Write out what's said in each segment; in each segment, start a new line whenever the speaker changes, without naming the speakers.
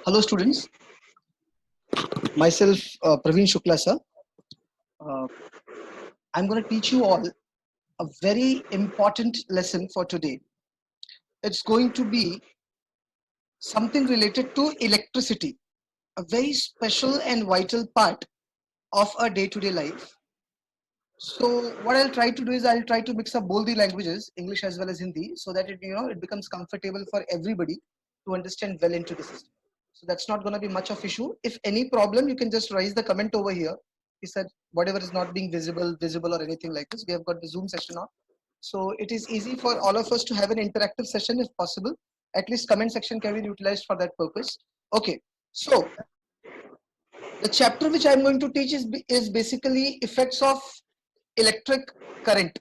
Hello students, myself Praveen Shukla sir. Uh, I'm going to teach you all a very important lesson for today. It's going to be something related to electricity, a very special and vital part of our day-to-day life. So what I'll try to do is I'll try to mix up both the languages, English as well as Hindi, so that it becomes comfortable for everybody to understand well into the system. So that's not going to be much of issue. If any problem, you can just raise the comment over here. He said whatever is not being visible or anything like this. We have got the Zoom session on. So it is easy for all of us to have an interactive session if possible. At least comment section can be utilized for that purpose. Okay, so the chapter which I'm going to teach is basically effects of electric current,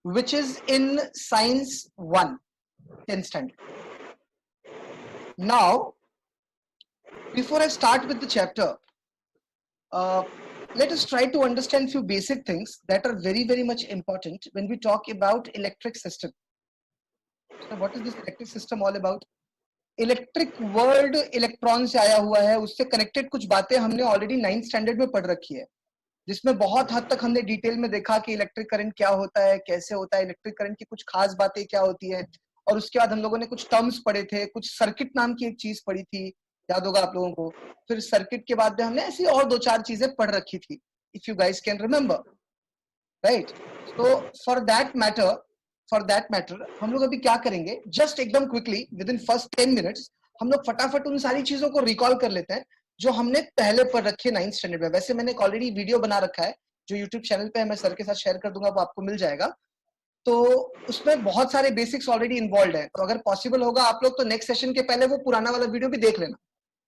which is in science 1, 10th standard. Now, before I start with the chapter, let us try to understand few basic things that are very much important when we talk about electric system. So what is this electric system all about? Electric word electron से आया हुआ है, उससे connected कुछ बातें हमने already 9th standard में पढ़ रखी है, जिसमें बहुत हद तक हमने डिटेल में देखा कि इलेक्ट्रिक करंट क्या होता है, कैसे होता है, इलेक्ट्रिक करंट की कुछ खास बातें क्या होती है, और उसके बाद हम लोगों ने कुछ टर्म्स पढ़े थे, कुछ सर्किट नाम की एक चीज पढ़ी थी, याद होगा आप लोगों को. फिर सर्किट के बाद में हमने ऐसी और 2-4 चीजें पढ़ रखी थी, if you guys can remember, right. तो फॉर दैट मैटर हम लोग अभी क्या करेंगे, जस्ट एकदम quickly with in first 10 minutes हम लोग फटाफट उन सारी चीजों को रिकॉल कर लेते हैं जो हमने पहले पढ़ रखे 9th स्टैंडर्ड में. वैसे मैंने ऑलरेडी वीडियो बना रखा है जो यूट्यूब चैनल पे है, मैं सर के साथ शेयर कर दूंगा, वो आपको मिल जाएगा. तो उसमें बहुत सारे बेसिक्स ऑलरेडी इन्वॉल्व है, तो अगर पॉसिबल होगा आप लोग तो नेक्स्ट सेशन के पहले वो पुराना वाला वीडियो भी देख लेना.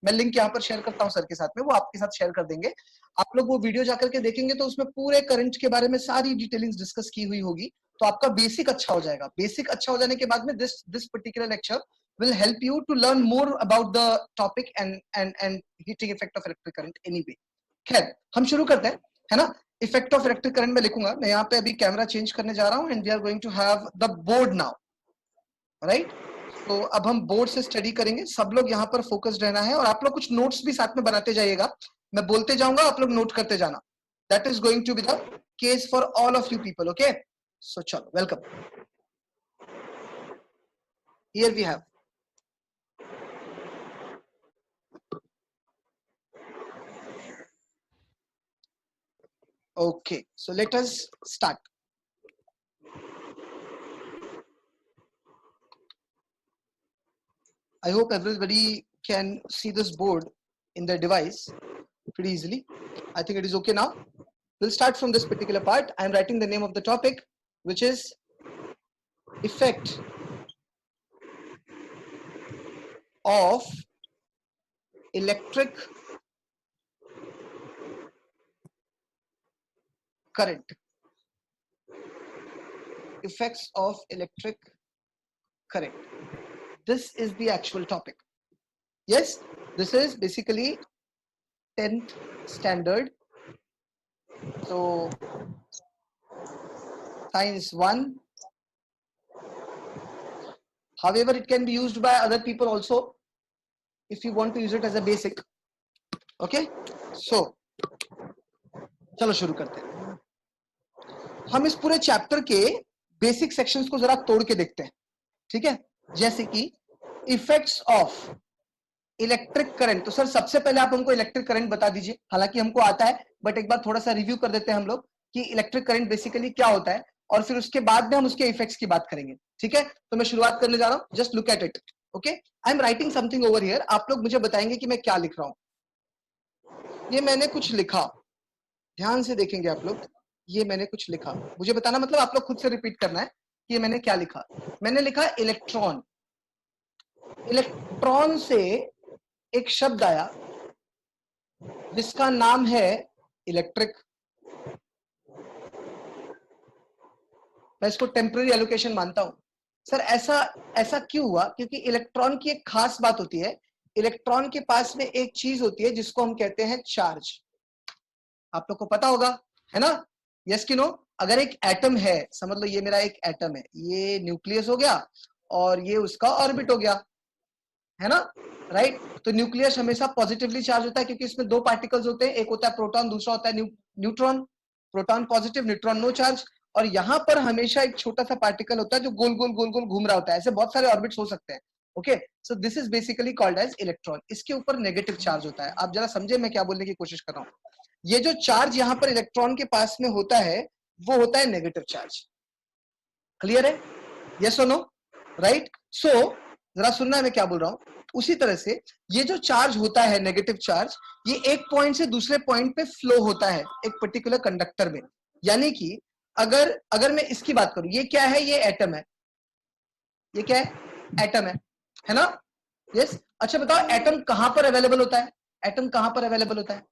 मैं लिंक यहाँ पर शेयर करता हूँ सर के साथ में, वो आपके साथ शेयर कर देंगे. आप लोग वो वीडियो जाकर के देखेंगे तो उसमें पूरे करंट के बारे में सारी डिटेलिंग्स डिस्कस की हुई होगी, तो आपका बेसिक अच्छा हो जाएगा. बेसिक अच्छा हो जाने के बाद में this particular lecture will help you to learn more about the topic and heating effect of electric current anyway. खैर हम शुरू करते हैं, है ना. इफेक्ट ऑफ इलेक्ट्रिक करंट में लिखूंगा, मैं यहाँ पे अभी कैमरा चेंज करने जा रहा हूँ and we are going to have the board now, right. तो अब हम बोर्ड से स्टडी करेंगे, सब लोग यहाँ पर फोकस्ड रहना है, और आप लोग कुछ नोट्स भी साथ में बनाते जाइएगा, मैं बोलते जाऊंगा, आप लोग नोट करते जाना. That is going to be the case for all of you people. Okay, so चलो, welcome. Here we have okay, so let us start. I hope everybody can see this board in their device pretty easily. I think it is okay now. We'll start from this particular part. I am writing the name of the topic, which is effect of electric current. Effects of electric current. This is the actual topic. Yes, this is basically 10th standard. So science 1. However, it can be used by other people also if you want to use it as a basic. Okay, so चलो शुरू करते हैं. हम इस पूरे chapter के basic sections को जरा तोड़ के देखते हैं, ठीक है. जैसे कि इफेक्ट्स ऑफ इलेक्ट्रिक करंट. तो सर सबसे पहले आप हमको इलेक्ट्रिक करंट बता दीजिए, हालांकि हमको आता है बट एक बार थोड़ा सा रिव्यू कर देते हैं हम लोग कि इलेक्ट्रिक करंट बेसिकली क्या होता है, और फिर उसके बाद में हम उसके इफेक्ट्स की बात करेंगे, ठीक है. तो मैं शुरुआत करने जा रहा हूं, just look at it. Okay, I am writing something over here, आप लोग मुझे बताएंगे कि मैं क्या लिख रहा हूं. ये मैंने कुछ लिखा, ध्यान से देखेंगे आप लोग, ये मैंने कुछ लिखा, मुझे बताना, मतलब आप लोग खुद से रिपीट करना है कि ये मैंने क्या लिखा. मैंने लिखा इलेक्ट्रॉन. इलेक्ट्रॉन से एक शब्द आया जिसका नाम है इलेक्ट्रिक. मैं इसको टेम्पररी एलोकेशन मानता हूं. सर ऐसा क्यों हुआ? क्योंकि इलेक्ट्रॉन की एक खास बात होती है, इलेक्ट्रॉन के पास में एक चीज होती है जिसको हम कहते हैं चार्ज. आप लोग को पता होगा, है ना. यस कि नो? अगर एक एटम है, समझ लो ये मेरा एक एटम है, ये न्यूक्लियस हो गया और ये उसका ऑर्बिट हो गया, है ना, राइट। तो न्यूक्लियस हमेशा पॉजिटिवली चार्ज होता है क्योंकि इसमें दो पार्टिकल्स होते हैं, एक होता है प्रोटॉन, दूसरा होता है neutron. Proton positive, neutron no charge. और यहाँ पर हमेशा एक छोटा सा पार्टिकल होता है जो गोल गोल गोल गोल घूम रहा होता है। ऐसे बहुत सारे ऑर्बिट्स हो सकते हैं। Okay, so this is basically called as electron. इसके ऊपर नेगेटिव चार्ज होता है। आप जरा समझे मैं क्या बोलने की कोशिश कर रहा हूँ। ये जो चार्ज यहाँ पर इलेक्ट्रॉन के पास में होता है वो होता है नेगेटिव चार्ज। क्लियर है? यस और नो? राइट। सो जरा सुनना है मैं क्या बोल रहा हूं। उसी तरह से ये जो चार्ज होता है नेगेटिव चार्ज, ये एक पॉइंट से दूसरे पॉइंट पे फ्लो होता है एक पर्टिकुलर कंडक्टर में। यानी कि अगर मैं इसकी बात करूं, ये क्या है? ये एटम है। ये क्या है? एटम है ना? यस। अच्छा बताओ, एटम कहां पर अवेलेबल होता है? एटम कहां पर अवेलेबल होता है?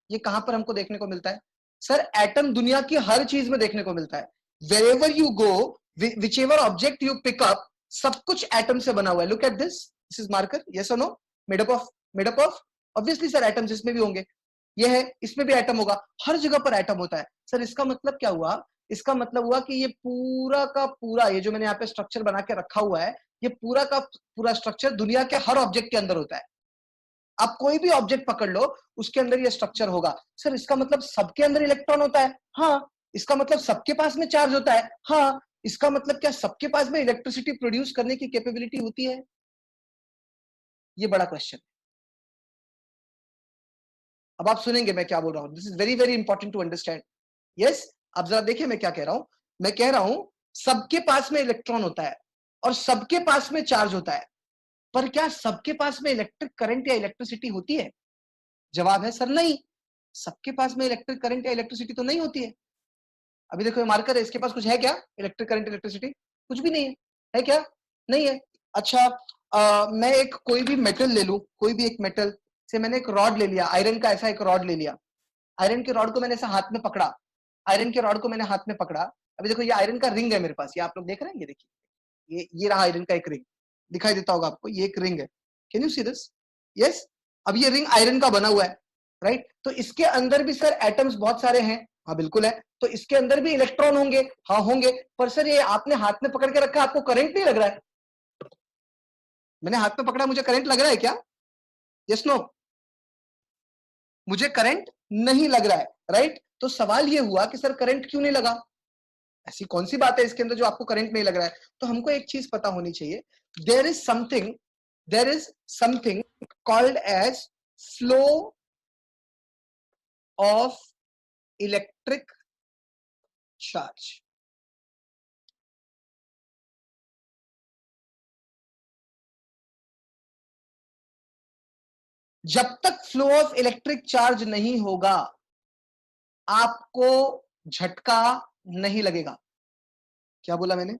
ये कहां पर हमको देखने को मिलता है? सर एटम दुनिया की हर चीज में देखने को मिलता है। wherever you go, whichever object you pick up, सब कुछ एटम से बना हुआ है। Look at this is marker. Yes और no? Made up of obviously sir atoms इसमें भी होंगे। ये है, इसमें भी एटम होगा। हर जगह पर एटम होता है। सर इसका मतलब क्या हुआ? इसका मतलब हुआ कि ये पूरा का पूरा, ये जो मैंने यहाँ पे स्ट्रक्चर बना के रखा हुआ है, ये पूरा का पूरा स्ट्रक्चर दुनिया के हर ऑब्जेक्ट के अंदर होता है। आप कोई भी ऑब्जेक्ट पकड़ लो, उसके अंदर ये स्ट्रक्चर होगा। सर इसका मतलब सबके अंदर इलेक्ट्रॉन होता है? हाँ। इसका मतलब सबके पास में चार्ज होता है? हाँ। इसका मतलब क्या सबके पास में इलेक्ट्रिसिटी प्रोड्यूस करने की कैपेबिलिटी होती है? ये बड़ा क्वेश्चन। अब आप सुनेंगे मैं क्या बोल रहा हूं। This is very very important to understand. Yes. अब जरा देखिए मैं क्या कह रहा हूं। मैं कह रहा हूं सबके पास में इलेक्ट्रॉन होता है और सबके पास में चार्ज होता है, पर क्या सबके पास में इलेक्ट्रिक करंट या इलेक्ट्रिसिटी होती है? जवाब है सर नहीं। सबके पास में इलेक्ट्रिक करंट या इलेक्ट्रिसिटी तो नहीं होती है। अभी देखो ये मार्कर है, इसके पास कुछ है क्या? इलेक्ट्रिक करंट इलेक्ट्रिसिटी कुछ भी नहीं है। है क्या? नहीं है। अच्छा, मैं एक कोई भी मेटल ले लूं, कोई भी एक मेटल से मैंने एक रॉड ले लिया, आयरन का ऐसा एक रॉड ले लिया। आयरन के रॉड को मैंने ऐसा हाथ में पकड़ा। आयरन के रॉड को मैंने हाथ में पकड़ा। अभी देखो ये आयरन का रिंग है मेरे पास, ये आप लोग देख रहे हैं? ये देखिए, ये रहा आयरन का एक रिंग। दिखाई देता होगा आपको, ये एक रिंग है। Can you see this? Yes. अब ये रिंग आयरन का बना हुआ है, राइट। तो इसके अंदर भी सर एटम्स बहुत सारे हैं। हाँ बिल्कुल है। तो इसके अंदर भी इलेक्ट्रॉन होंगे? हाँ होंगे। पर सर ये आपने हाथ में पकड़ के रखा, आपको करंट नहीं लग रहा है? मैंने हाथ में पकड़ा, मुझे करंट लग रहा है क्या? Yes no? मुझे करंट नहीं लग रहा है, राइट। तो सवाल ये हुआ कि सर करंट क्यों नहीं लगा? ऐसी कौन सी बात है इसके अंदर जो आपको करंट नहीं लग रहा है? तो हमको एक चीज पता होनी चाहिए। There is something, there is something called as flow of electric charge. जब तक फ्लो ऑफ इलेक्ट्रिक चार्ज नहीं होगा, आपको झटका नहीं लगेगा। क्या बोला मैंने?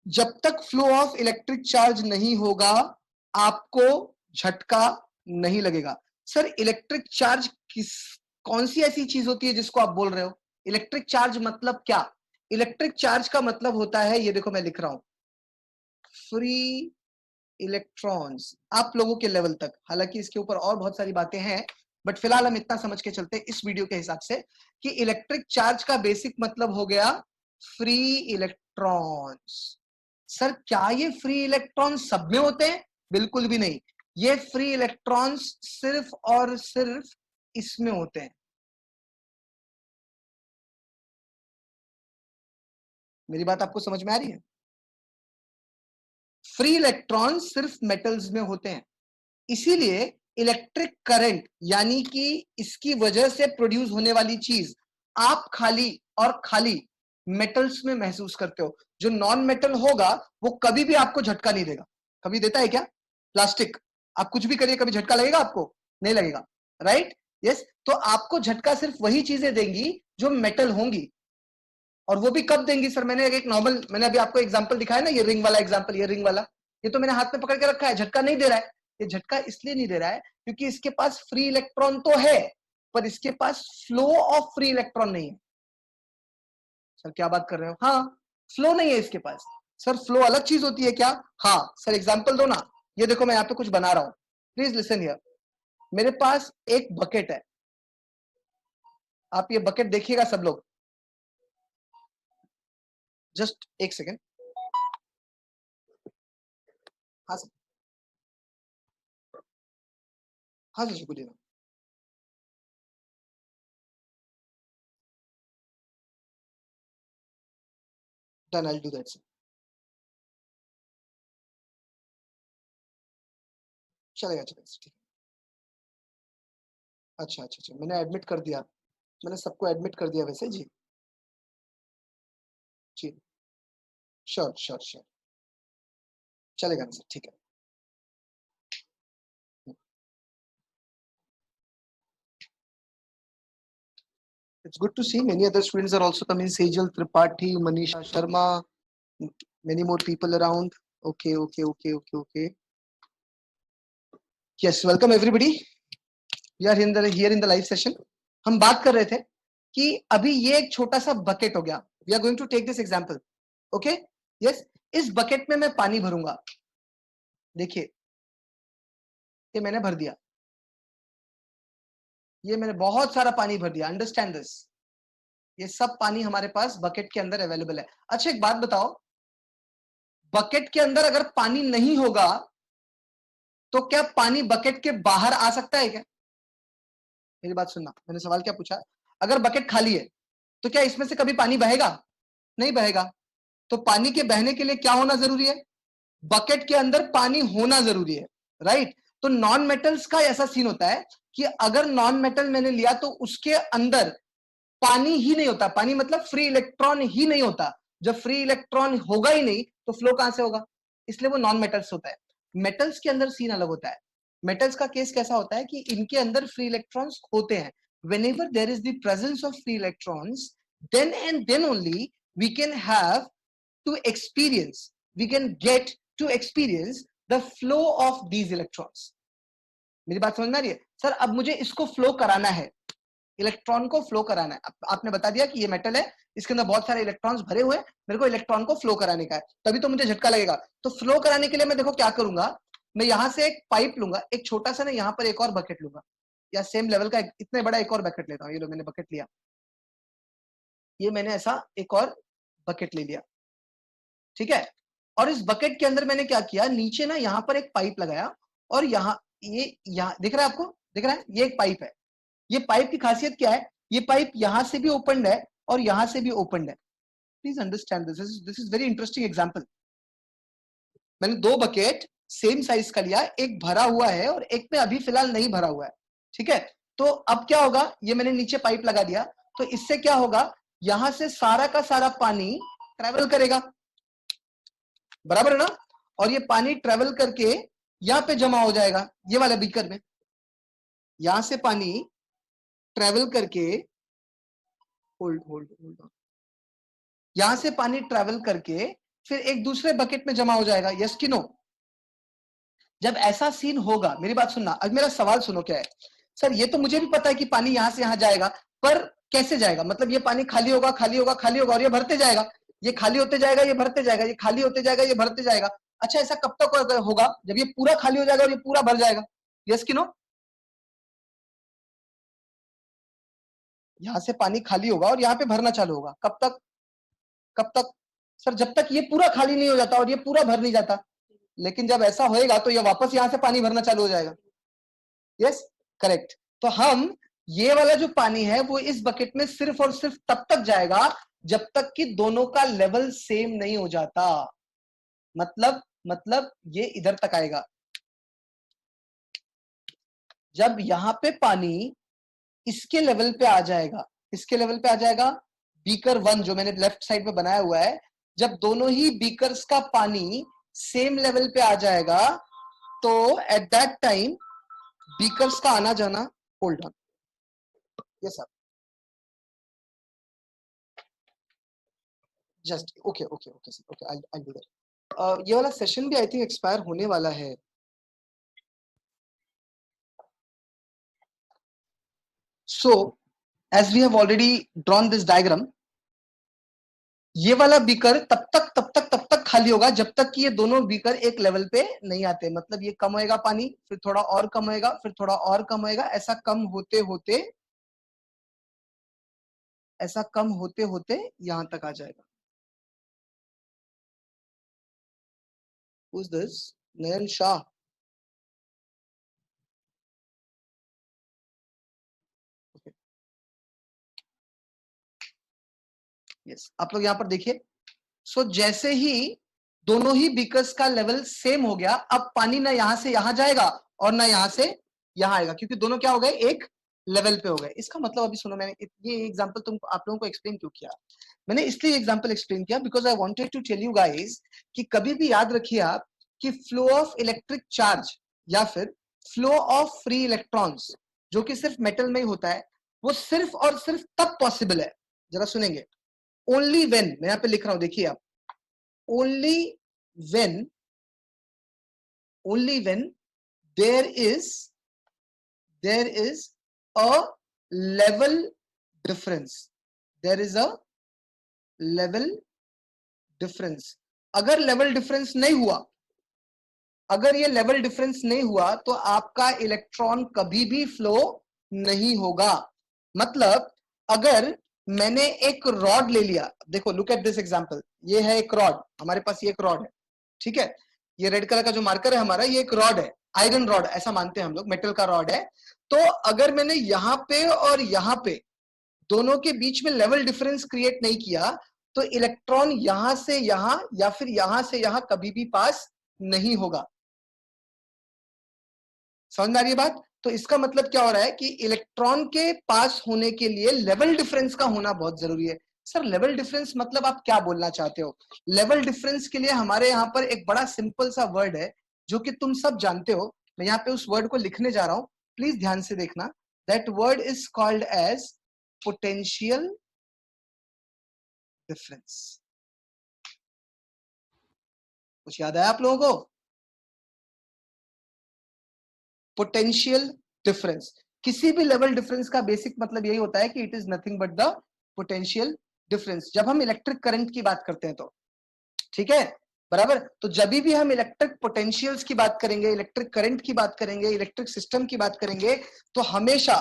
जब तक फ्लो ऑफ इलेक्ट्रिक चार्ज नहीं होगा, आपको झटका नहीं लगेगा। सर इलेक्ट्रिक चार्ज कौन सी ऐसी चीज होती है जिसको आप बोल रहे हो? इलेक्ट्रिक चार्ज मतलब क्या? इलेक्ट्रिक चार्ज का मतलब होता है, ये देखो मैं लिख रहा हूं, फ्री इलेक्ट्रॉन्स। आप लोगों के लेवल तक, हालांकि इसके ऊपर और बहुत सारी बातें हैं, बट फिलहाल हम इतना समझ के चलते हैं इस वीडियो के हिसाब से कि इलेक्ट्रिक चार्ज का बेसिक मतलब हो गया फ्री इलेक्ट्रॉन्स। सर क्या ये फ्री इलेक्ट्रॉन सब में होते हैं? बिल्कुल भी नहीं। ये फ्री इलेक्ट्रॉन्स सिर्फ और सिर्फ इसमें होते हैं। मेरी बात आपको समझ में आ रही है? फ्री इलेक्ट्रॉन सिर्फ मेटल्स में होते हैं। इसीलिए इलेक्ट्रिक करंट यानी कि इसकी वजह से प्रोड्यूस होने वाली चीज आप खाली और खाली मेटल्स में महसूस करते हो। जो नॉन मेटल होगा वो कभी भी आपको झटका नहीं देगा। कभी देता है क्या? प्लास्टिक, आप कुछ भी करिए, कभी झटका लगेगा आपको? नहीं लगेगा, राइट। यस। तो आपको झटका सिर्फ वही चीजें देंगी जो मेटल होंगी। और वो भी कब देंगी? सर मैंने एक नॉर्मल, मैंने अभी आपको एग्जांपल दिखाया ना, ये रिंग वाला एग्जांपल, ये रिंग वाला, ये तो मैंने हाथ में पकड़ के रखा है, झटका नहीं दे रहा है। ये झटका इसलिए नहीं दे रहा है क्योंकि इसके पास फ्री इलेक्ट्रॉन तो है, पर इसके पास फ्लो ऑफ फ्री इलेक्ट्रॉन नहीं है। सर क्या बात कर रहे हो? हाँ, फ्लो नहीं है इसके पास। सर फ्लो अलग चीज होती है क्या? हाँ सर, एग्जाम्पल दो ना। ये देखो मैं यहाँ पे कुछ बना रहा हूं, प्लीज लिसन हियर। मेरे पास एक बकेट है, आप ये बकेट देखिएगा सब लोग, जस्ट एक सेकेंड। हाँ सर। हाँ जी बोलिए ना। Done, I will do that. चलेगा चलेगा ठीक है। अच्छा अच्छा अच्छा, मैंने एडमिट कर दिया। मैंने सबको एडमिट कर दिया वैसे जी। जी, श्योर श्योर श्योर। चलेगा ना सर, ठीक है। It's good to see many other students are also coming. Sejal Tripathi, Manisha Sharma, many more people around. Okay, okay, okay, okay, okay. Yes, welcome everybody. We are here in the live session. हम बात कर रहे थे कि अभी ये एक छोटा सा बकेट हो गया. We are going to take this example. Okay? Yes. इस बकेट में मैं पानी भरूंगा. देखिए, ये मैंने भर दिया. ये मैंने बहुत सारा पानी भर दिया. Understand this. ये सब पानी हमारे पास बकेट के अंदर अवेलेबल है. अच्छा एक बात बताओ, बकेट के अंदर अगर पानी नहीं होगा तो क्या पानी बकेट के बाहर आ सकता है क्या? मेरी बात सुनना, मैंने सवाल क्या पूछा? अगर बकेट खाली है तो क्या इसमें से कभी पानी बहेगा? नहीं बहेगा. तो पानी के बहने के लिए क्या होना जरूरी है? बकेट के अंदर पानी होना जरूरी है. राइट? तो नॉन मेटल्स का ऐसा सीन होता है कि अगर नॉन मेटल मैंने लिया तो उसके अंदर पानी ही नहीं होता. पानी मतलब फ्री इलेक्ट्रॉन ही नहीं होता. जब फ्री इलेक्ट्रॉन होगा ही नहीं तो फ्लो कहां से होगा? इसलिए वो नॉन मेटल्स होता है. मेटल्स के अंदर सीन अलग होता है. मेटल्स का केस कैसा होता है कि इनके अंदर फ्री इलेक्ट्रॉन्स होते हैं. whenever there is the presence of free electrons, then and then only we can have to experience, we can get to experience the flow of these electrons. मेरी बात समझ में आ रही है? सर अब मुझे इसको फ्लो कराना है, इलेक्ट्रॉन को फ्लो कराना है. आपने बता दिया कि ये मेटल है, इसके अंदर बहुत सारे इलेक्ट्रॉन्स भरे हुए हैं, मेरे को इलेक्ट्रॉन को फ्लो कराने का है, तभी तो मुझे झटका लगेगा. तो फ्लो कराने के लिए मैं देखो क्या करूंगा, मैं यहां से एक पाइप लूंगा, एक छोटा सा ना यहां पर एक और बकेट लूंगा, या सेम लेवल का इतने बड़ा एक और बकेट लेता हूं. ये लो मैंने बकेट लिया, ये मैंने ऐसा एक और बकेट ले लिया. ठीक है? और इस बकेट के अंदर मैंने क्या किया, नीचे ना यहां पर एक पाइप लगाया, और यहाँ ये यहाँ दिख रहा है आपको? दिख रहा है? ये एक पाइप है. ये पाइप की खासियत क्या है? ये पाइप यहां से भी ओपन है और यहां से भी ओपन है. Please understand this is very interesting example. मैंने दो बकेट सेम साइज का लिया, एक भरा हुआ है और एक में अभी फिलहाल नहीं भरा हुआ है. ठीक है? तो अब क्या होगा, ये मैंने नीचे पाइप लगा दिया, तो इससे क्या होगा, यहां से सारा का सारा पानी ट्रेवल करेगा. बराबर है ना? और ये पानी ट्रेवल करके यहां पे जमा हो जाएगा, ये वाले बीकर में. यहां से पानी ट्रेवल करके, होल्ड होल्ड होल्ड, यहां से पानी ट्रेवल करके फिर एक दूसरे बकेट में जमा हो जाएगा. यस कि नो? जब ऐसा सीन होगा, मेरी बात सुनना, अब मेरा सवाल सुनो क्या है. सर ये तो मुझे भी पता है कि पानी यहां से यहां जाएगा, पर कैसे जाएगा? मतलब ये पानी खाली होगा खाली होगा खाली होगा और ये भरते जाएगा, ये खाली होते जाएगा ये भरते जाएगा, ये खाली होते जाएगा ये भरते जाएगा. अच्छा ऐसा कब तक होगा? जब ये पूरा खाली हो जाएगा और ये पूरा भर जाएगा. यस कि नो? यहां से पानी खाली होगा और यहाँ पे भरना चालू होगा. कब तक? कब तक? सर जब तक ये पूरा खाली नहीं हो जाता और ये पूरा भर नहीं जाता. लेकिन जब ऐसा होएगा तो ये वापस यहां से पानी भरना चालू हो जाएगा. Yes, correct. तो हम ये वाला जो पानी है वो इस बकेट में सिर्फ और सिर्फ तब तक जाएगा जब तक कि दोनों का लेवल सेम नहीं हो जाता. मतलब ये इधर तक आएगा. जब यहां पे पानी इसके लेवल पे आ जाएगा, इसके लेवल पे आ जाएगा, बीकर वन जो मैंने लेफ्ट साइड में बनाया हुआ है, जब दोनों ही बीकर्स का पानी सेम लेवल पे आ जाएगा तो एट दैट टाइम बीकर्स का आना जाना, hold on, yes sir, just okay okay okay sir, okay I do that. ये वाला सेशन भी आई थिंक एक्सपायर होने वाला है. So as we have already drawn this diagram, ये वाला बीकर तब तक खाली होगा जब तक कि ये दोनों बीकर एक लेवल पे नहीं आते. मतलब ये कम होएगा पानी, फिर थोड़ा और कम होएगा, फिर थोड़ा और कम होएगा, ऐसा कम होते होते, ऐसा कम होते होते यहां तक आ जाएगा. Who's this? Nayan Shah. Yes, आप लोग यहाँ पर देखिए। सो जैसे ही दोनों ही बीकर्स का लेवल सेम हो गया, अब पानी ना यहां से यहां जाएगा और ना यहां से यहां आएगा, क्योंकि दोनों क्या हो गए, एक लेवल पे हो गए। इसका मतलब अभी सुनो, मैंने ये एग्जांपल तुम आप लोगों को एक्सप्लेन क्यों किया? मैंने इसलिए एग्जांपल एक्सप्लेन किया because I wanted to tell you guys कि कभी भी याद रखिए आप कि फ्लो ऑफ इलेक्ट्रिक चार्ज या फिर फ्लो ऑफ फ्री इलेक्ट्रॉन्स जो कि सिर्फ मेटल में ही होता है, वो सिर्फ और सिर्फ तब पॉसिबल है, जरा सुनेंगे, ओनली व्हेन, मैं यहां पे लिख रहा हूं, देखिए आप, only when there is a level difference, there is a level difference। अगर लेवल डिफरेंस नहीं हुआ, अगर ये लेवल डिफरेंस नहीं हुआ तो आपका इलेक्ट्रॉन कभी भी फ्लो नहीं होगा। मतलब अगर मैंने एक रॉड ले लिया, देखो लुक एट दिस एग्जांपल, ये है एक रॉड, हमारे पास ये एक रॉड है, ठीक है, ये रेड कलर का जो मार्कर है हमारा, ये एक रॉड है, आयरन रॉड ऐसा मानते हैं हम लोग, मेटल का रॉड है। तो अगर मैंने यहां पे और यहां पे दोनों के बीच में लेवल डिफरेंस क्रिएट नहीं किया तो इलेक्ट्रॉन यहां से यहां या फिर यहां से यहां कभी भी पास नहीं होगा। समझ में आ रही है बात? तो इसका मतलब क्या हो रहा है कि इलेक्ट्रॉन के पास होने के लिए लेवल डिफरेंस का होना बहुत जरूरी है। सर लेवल डिफरेंस मतलब आप क्या बोलना चाहते हो? लेवल डिफरेंस के लिए हमारे यहाँ पर एक बड़ा सिंपल सा वर्ड है जो कि तुम सब जानते हो, मैं यहाँ पे उस वर्ड को लिखने जा रहा हूं, प्लीज ध्यान से देखना। That word is called as potential difference. कुछ याद आया आप लोगों को? पोटेंशियल डिफरेंस, किसी भी लेवल डिफरेंस का बेसिक मतलब यही होता है कि it is nothing but the potential difference. जब हम इलेक्ट्रिक करंट की बात करते हैं तो, ठीक है, बराबर, तो जब भी हम इलेक्ट्रिक पोटेंशियल्स की बात करेंगे, इलेक्ट्रिक करंट की बात करेंगे, इलेक्ट्रिक सिस्टम की बात करेंगे, तो हमेशा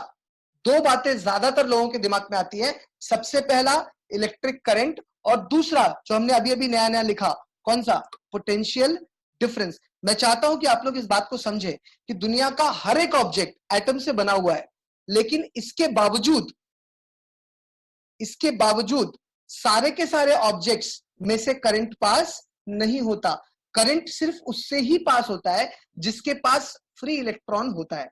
दो बातें ज्यादातर लोगों के दिमाग में आती है। सबसे पहला इलेक्ट्रिक करंट, और दूसरा जो हमने अभी अभी नया नया लिखा, कौन सा? Potential difference. मैं चाहता हूं कि आप लोग इस बात को समझे कि दुनिया का हर एक ऑब्जेक्ट एटम से बना हुआ है, लेकिन इसके बावजूद सारे के सारे ऑब्जेक्ट्स में से करंट पास नहीं होता। करंट सिर्फ उससे ही पास होता है जिसके पास फ्री इलेक्ट्रॉन होता है।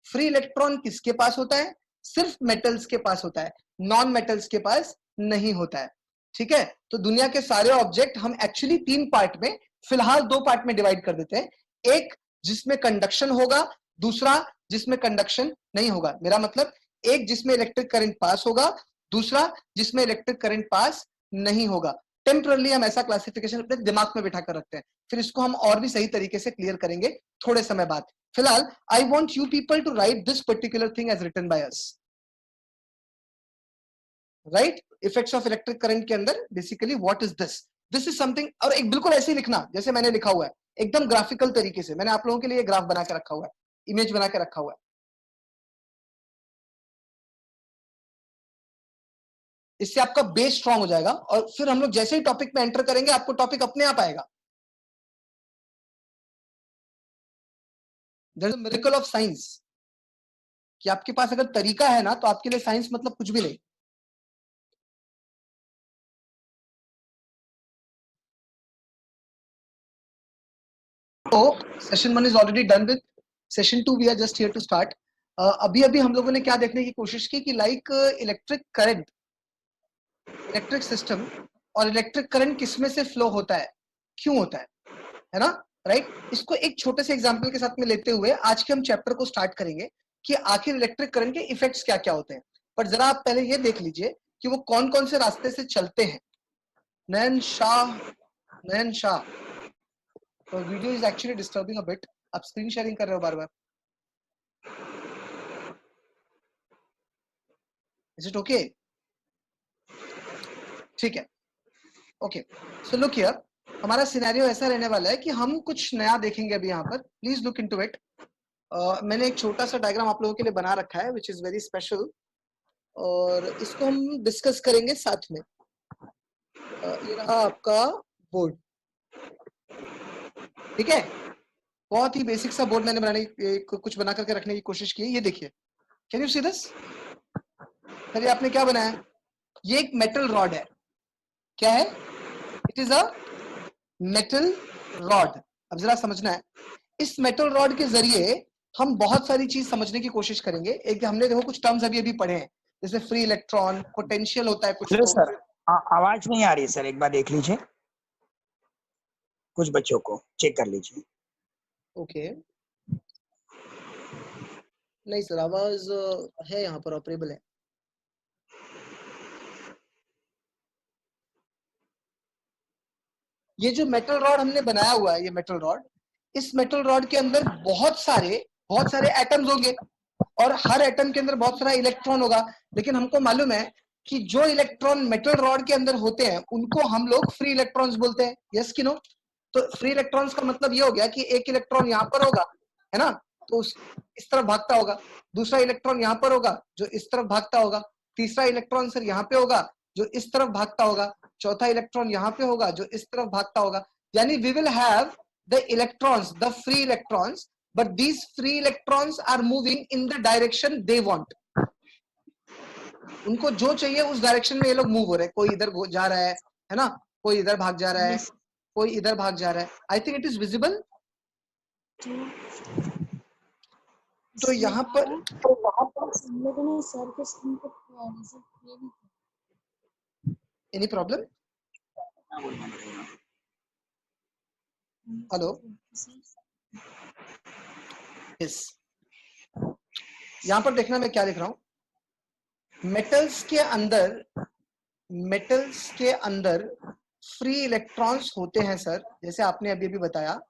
फ्री इलेक्ट्रॉन किसके पास होता है? सिर्फ मेटल्स के पास होता है, नॉन मेटल्स के पास नहीं होता है, ठीक है। तो दुनिया के सारे ऑब्जेक्ट हम एक्चुअली तीन पार्ट में, फिलहाल दो पार्ट में डिवाइड कर देते हैं। एक जिसमें कंडक्शन होगा, दूसरा जिसमें कंडक्शन नहीं होगा। मेरा मतलब एक जिसमें इलेक्ट्रिक करंट पास होगा, दूसरा जिसमें इलेक्ट्रिक करंट पास नहीं होगा। टेम्परली हम ऐसा क्लासिफिकेशन अपने दिमाग में बिठा कर रखते हैं, फिर इसको हम और भी सही तरीके से क्लियर करेंगे थोड़े समय बाद। फिलहाल I want you people to write this particular thing as written by us, right? Effects of electric current के अंदर basically what is this, this is something, और एक बिल्कुल ऐसे ही लिखना जैसे मैंने लिखा हुआ है, एकदम ग्राफिकल तरीके से। मैंने आप लोगों के लिए ग्राफ बना के रखा हुआ है, इमेज बना के रखा हुआ है। इससे आपका बेस स्ट्रांग हो जाएगा और फिर हम लोग जैसे ही टॉपिक में एंटर करेंगे आपको टॉपिक अपने आप आएगा। There is a miracle of science कि आपके पास अगर तरीका है ना तो आपके लिए साइंस मतलब कुछ भी नहीं। तो session 1 is already done with, session 2 we are just here to start. अभी अभी हम लोगों ने क्या देखने की कोशिश की कि like electric current, electric system और इलेक्ट्रिक करंट किसमें से फ्लो होता है, क्यों होता है ना, राइट? इसको एक छोटे से एग्जांपल के साथ में लेते हुए आज के हम चैप्टर को स्टार्ट करेंगे कि आखिर इलेक्ट्रिक करंट के इफेक्ट्स क्या क्या होते हैं। पर जरा आप पहले ये देख लीजिए कि वो कौन कौन से रास्ते से चलते हैं। नयन शाह, नयन शाह, तो video is actually disturbing a bit, आप स्क्रीन शेयरिंग कर रहे हो बार बार, इज इट ओके? ठीक है, ओके। सो लुक हियर, हमारा सिनेरियो ऐसा रहने वाला है कि हम कुछ नया देखेंगे अभी यहाँ पर, प्लीज लुक इनटू इट। मैंने एक छोटा सा डायग्राम आप लोगों के लिए बना रखा है विच इज वेरी स्पेशल, और इसको हम डिस्कस करेंगे साथ में। ये रहा आपका बोर्ड, ठीक है, बहुत ही बेसिक सा बोर्ड मैंने बनाने कुछ बना करके रखने की कोशिश की है। ये देखिए, कैन यू सी दिस? पहले आपने क्या बनाया, ये एक मेटल रॉड है, क्या है? It is a metal rod. अब जरा समझना है, इस मेटल रॉड के जरिए हम बहुत सारी चीज समझने की कोशिश करेंगे। एक हमने देखो कुछ टर्म्स अभी पढ़े हैं, जैसे फ्री इलेक्ट्रॉन, पोटेंशियल होता है कुछ
हेलो
तो।
सर, आवाज नहीं आ रही है सर, एक बार देख लीजिए, कुछ बच्चों को चेक कर लीजिए।
ओके, नहीं सर, आवाज है यहाँ पर, ऑपरेबल है। ये जो मेटल रॉड हमने बनाया हुआ है, ये मेटल रॉड, इस मेटल रॉड के अंदर बहुत सारे एटम्स होंगे और हर एटम के अंदर बहुत सारा इलेक्ट्रॉन होगा। लेकिन हमको मालूम है कि जो इलेक्ट्रॉन मेटल रॉड के अंदर होते हैं उनको हम लोग फ्री इलेक्ट्रॉन्स बोलते हैं। यस कि नो? तो फ्री इलेक्ट्रॉन्स का मतलब ये हो गया कि एक इलेक्ट्रॉन यहाँ पर होगा, है ना, तो इस तरफ भागता होगा। दूसरा इलेक्ट्रॉन यहाँ पर होगा जो इस तरफ भागता होगा। तीसरा इलेक्ट्रॉन सर यहाँ पे होगा जो इस तरफ भागता होगा। चौथा इलेक्ट्रॉन यहाँ पे होगा जो इस तरफ भागता होगा। यानी we will have the electrons, the free electrons, but these free electrons are moving in the direction they want. उनको जो चाहिए उस डायरेक्शन में ये लोग मूव हो रहे हैं। कोई इधर जा रहा है ना, कोई इधर भाग जा रहा है, कोई इधर भाग जा रहा है। I think it is visible. तो यहाँ पर एनी प्रॉब्लम? हेलो, यस, यहाँ पर देखना मैं क्या लिख रहा हूं। मेटल्स के अंदर फ्री इलेक्ट्रॉन्स होते हैं सर, जैसे आपने अभी अभी बताया।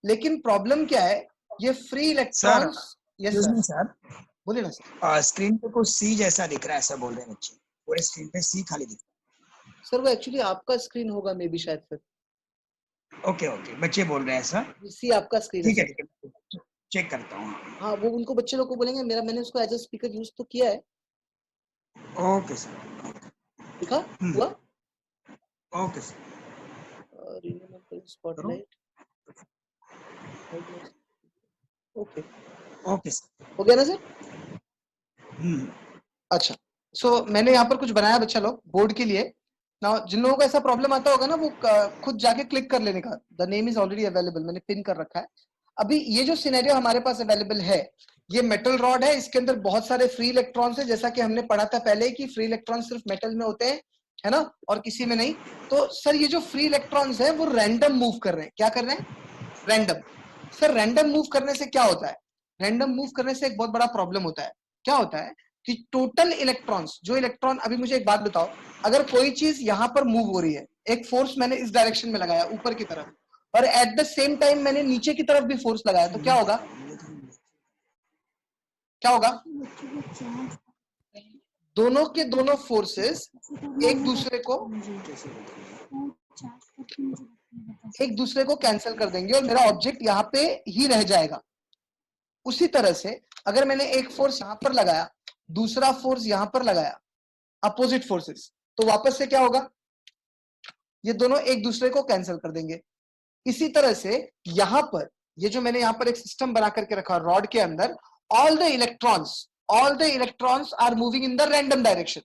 लेकिन प्रॉब्लम क्या है, ये फ्री इलेक्ट्रॉन्स। यस सर, बोलिए ना सर।
स्क्रीन पे कुछ सी जैसा दिख रहा है, ऐसा बोल रहे हैं बच्चे, पूरे स्क्रीन पे सी खाली दिख रहा
है सर। वो एक्चुअली आपका स्क्रीन होगा, मे बी, शायद फिर।
ओके ओके, बच्चे बोल रहे हैं सर।
सी आपका स्क्रीन
ठीक
है,
है, चेक करता हूँ।
हाँ, वो उनको बच्चे लोग को बोलेंगे, मैंने उसको एज अ स्पीकर यूज तो किया है।
ओके सर,
दिखा हुआ।
Okay sir,
spotlight. Okay,
okay sir,
हो गया ना सर? अच्छा, सो मैंने यहाँ पर कुछ बनाया बच्चा लोग बोर्ड के लिए ना। जिन लोगों को ऐसा प्रॉब्लम आता होगा ना, वो खुद जाके क्लिक कर लेने का। The name is already available, मैंने पिन कर रखा है। अभी ये जो सिनेरियो हमारे पास अवेलेबल है, ये मेटल रॉड है, इसके अंदर बहुत सारे फ्री इलेक्ट्रॉन्स है। जैसा कि हमने पढ़ा था पहले कि फ्री इलेक्ट्रॉन सिर्फ मेटल में होते हैं, है ना, और किसी में नहीं। तो सर ये जो फ्री इलेक्ट्रॉन्स है वो रैंडम मूव कर रहे हैं। क्या कर रहे हैं? रैंडम। सर रैंडम मूव करने से क्या होता है? रैंडम मूव करने से एक बहुत बड़ा प्रॉब्लम होता है। क्या होता है कि टोटल इलेक्ट्रॉन्स, जो इलेक्ट्रॉन, अभी मुझे एक बात बताओ, अगर कोई चीज यहां पर मूव हो रही है, एक फोर्स मैंने इस डायरेक्शन में लगाया ऊपर की तरफ, और एट द सेम टाइम मैंने नीचे की तरफ भी फोर्स लगाया, तो क्या होगा? क्या होगा? दोनों के दोनों फोर्सेस एक दूसरे को कैंसिल कर देंगे और मेरा ऑब्जेक्ट यहाँ पे ही रह जाएगा। उसी तरह से अगर मैंने एक फोर्स यहां पर लगाया, दूसरा फोर्स यहां पर लगाया, अपोजिट फोर्सेस, तो वापस से क्या होगा? ये दोनों एक दूसरे को कैंसिल कर देंगे। इसी तरह से यहां पर, ये जो मैंने यहां पर एक सिस्टम बना करके रखा रॉड के अंदर, all the electrons are moving in the random direction.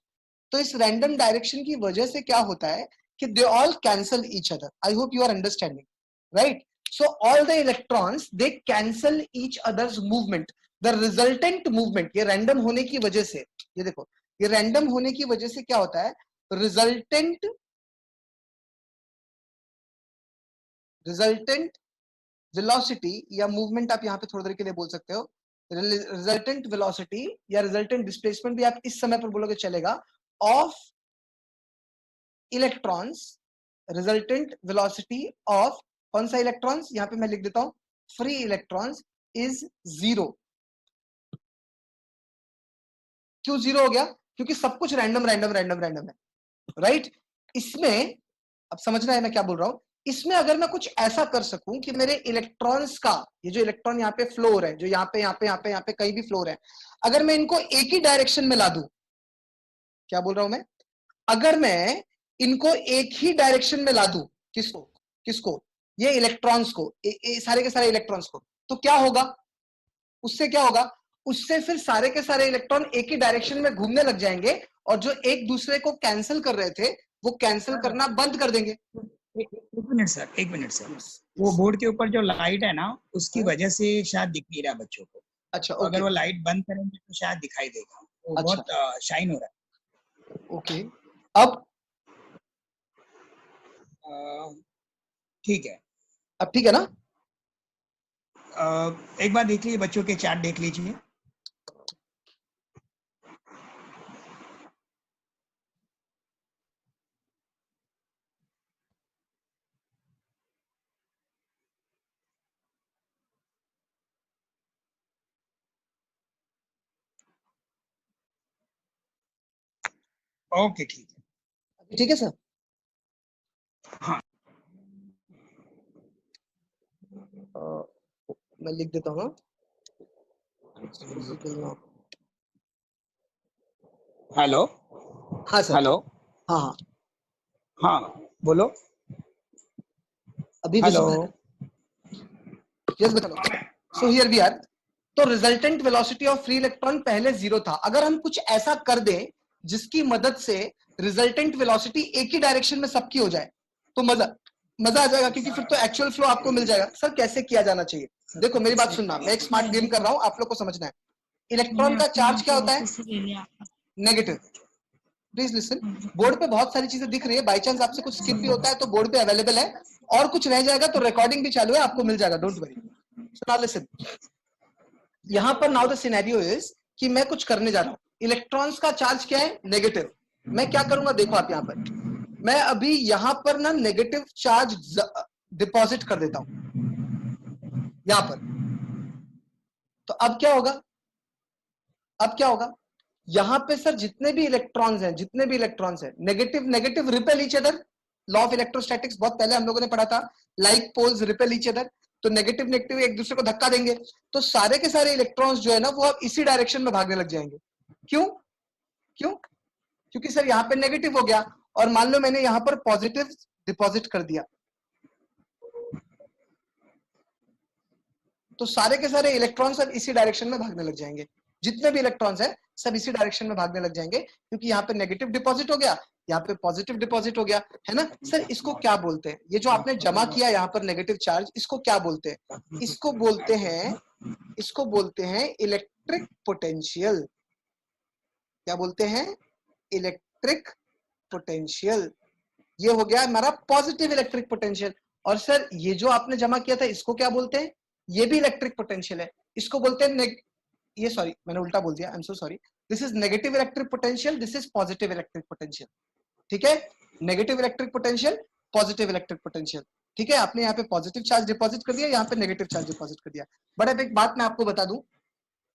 तो इस रैंडम डायरेक्शन की वजह से क्या होता है कि they all cancel each other. I hope you are understanding, right? So all the electrons they cancel each other's movement. The resultant movement, ये रैंडम होने की वजह से, ये देखो, ये रैंडम होने की वजह से क्या होता है? रिजल्टेंट वेलोसिटी या मूवमेंट, आप यहां पे थोड़ी देर के लिए बोल सकते हो। रिजल्टेंट वेलोसिटी या रिजल्टेंट डिस्प्लेसमेंट भी आप इस समय पर बोलोगे चलेगा, of electrons. Resultant velocity of कौन सा इलेक्ट्रॉन्स? यहां पे मैं लिख देता हूं, फ्री इलेक्ट्रॉन्स इज 0। क्यों 0 हो गया? क्योंकि सब कुछ रैंडम रैंडम रैंडम रैंडम है, राइट? इसमें अब समझना है मैं क्या बोल रहा हूं। इसमें अगर मैं कुछ ऐसा कर सकूं कि मेरे इलेक्ट्रॉन्स का, ये जो इलेक्ट्रॉन यहाँ पे फ्लो हो रहे हैं, जो यहाँ पे यहाँ पे यहाँ पे यहाँ पे कहीं भी फ्लो हो रहे हैं, अगर मैं इनको एक ही डायरेक्शन में ला दूं, क्या बोल रहा हूं मैं? अगर मैं इनको एक ही डायरेक्शन में ला दूं, किसको किसको? ये इलेक्ट्रॉन्स को, सारे के सारे इलेक्ट्रॉन्स को, तो क्या होगा? उससे क्या होगा? उससे फिर सारे के सारे इलेक्ट्रॉन एक ही डायरेक्शन में घूमने लग जाएंगे और जो एक दूसरे को कैंसिल कर रहे थे वो कैंसिल करना बंद कर देंगे।
एक मिनट सर, एक मिनट सर, वो बोर्ड के ऊपर जो लाइट है ना उसकी वजह से शायद दिख नहीं रहा बच्चों को।
अच्छा
तो अगर
ओके
वो लाइट बंद करेंगे तो शायद दिखाई देगा, वो
अच्छा
बहुत शाइन हो रहा
ओके। अब
है। ठीक है,
अब ठीक है ना?
एक बार देख लीजिए, बच्चों के चैट देख लीजिए। ओके ठीक है।
अभी ठीक है सर?
हाँ
अ, मैं लिख देता हूँ।
हेलो
हाँ सर।
हेलो,
हाँ हाँ
हाँ बोलो।
अभी
हेलो,
विजिबल है। यस बता लो। So here we are. तो resultant velocity of free electron पहले 0 था। अगर हम कुछ ऐसा कर दें जिसकी मदद से रिजल्टेंट वेलोसिटी एक ही डायरेक्शन में सबकी हो जाए तो मजा आ जाएगा, क्योंकि फिर तो एक्चुअल फ्लो आपको मिल जाएगा। सर कैसे किया जाना चाहिए? देखो मेरी बात सुनना, मैं एक स्मार्ट गेम कर रहा हूं, आप लोग को समझना है। इलेक्ट्रॉन का चार्ज क्या होता है? नेगेटिव। Please listen. बोर्ड पे बहुत सारी चीजें दिख रही है, बाई चांस आपसे कुछ स्किप भी होता है तो बोर्ड पे अवेलेबल है, और कुछ रह जाएगा तो रिकॉर्डिंग भी चालू है, आपको मिल जाएगा, don't worry. So now listen, यहां पर नाउ द सिनेरियो इज कि मैं कुछ करने जा रहा हूं। इलेक्ट्रॉन्स का चार्ज क्या है? नेगेटिव। मैं क्या करूंगा देखो आप यहां पर, मैं अभी यहां पर ना नेगेटिव चार्ज डिपॉजिट कर देता हूं यहां पर। तो अब क्या होगा? अब क्या होगा? यहां पे सर जितने भी इलेक्ट्रॉन्स हैं, जितने भी इलेक्ट्रॉन्स हैं, negative negative repel each other. Law of electrostatics बहुत पहले हम लोगों ने पढ़ा था, like poles repel each other. तो नेगेटिव नेगेटिव एक दूसरे को धक्का देंगे, तो सारे के सारे इलेक्ट्रॉन्स जो है ना वो अब इसी डायरेक्शन में भागने लग जाएंगे। क्यों? क्यों? क्योंकि सर यहां पे नेगेटिव हो गया, और मान लो मैंने यहां पर पॉजिटिव डिपॉजिट कर दिया, तो सारे के सारे इलेक्ट्रॉन्स अब इसी डायरेक्शन में भागने लग जाएंगे। जितने भी इलेक्ट्रॉन्स हैं सब इसी डायरेक्शन में भागने लग जाएंगे, क्योंकि यहाँ पे नेगेटिव डिपॉजिट हो गया, यहाँ पे पॉजिटिव डिपॉजिट हो गया, है ना? सर इसको क्या बोलते हैं? ये जो आपने जमा किया यहाँ पर नेगेटिव चार्ज, इसको क्या बोलते हैं? इसको बोलते हैं, इसको बोलते हैं इलेक्ट्रिक पोटेंशियल। क्या बोलते हैं? Electric potential. ये हो गया हमारा पॉजिटिव इलेक्ट्रिक पोटेंशियल। और सर ये जो आपने जमा किया था इसको क्या बोलते हैं? ये भी इलेक्ट्रिक पोटेंशियल है। इसको बोलते हैं ये सॉरी मैंने उल्टा बोल दिया, I am so sorry. This is negative electric potential, this is positive electric potential. ठीक है? Negative electric potential, positive electric potential. ठीक है? आपने यहाँ पे पॉजिटिव चार्ज डिपॉजिट कर दिया, यहाँ पे नेगेटिव चार्ज डिपॉजिट कर दिया। बट अब एक बात मैं आपको बता दूं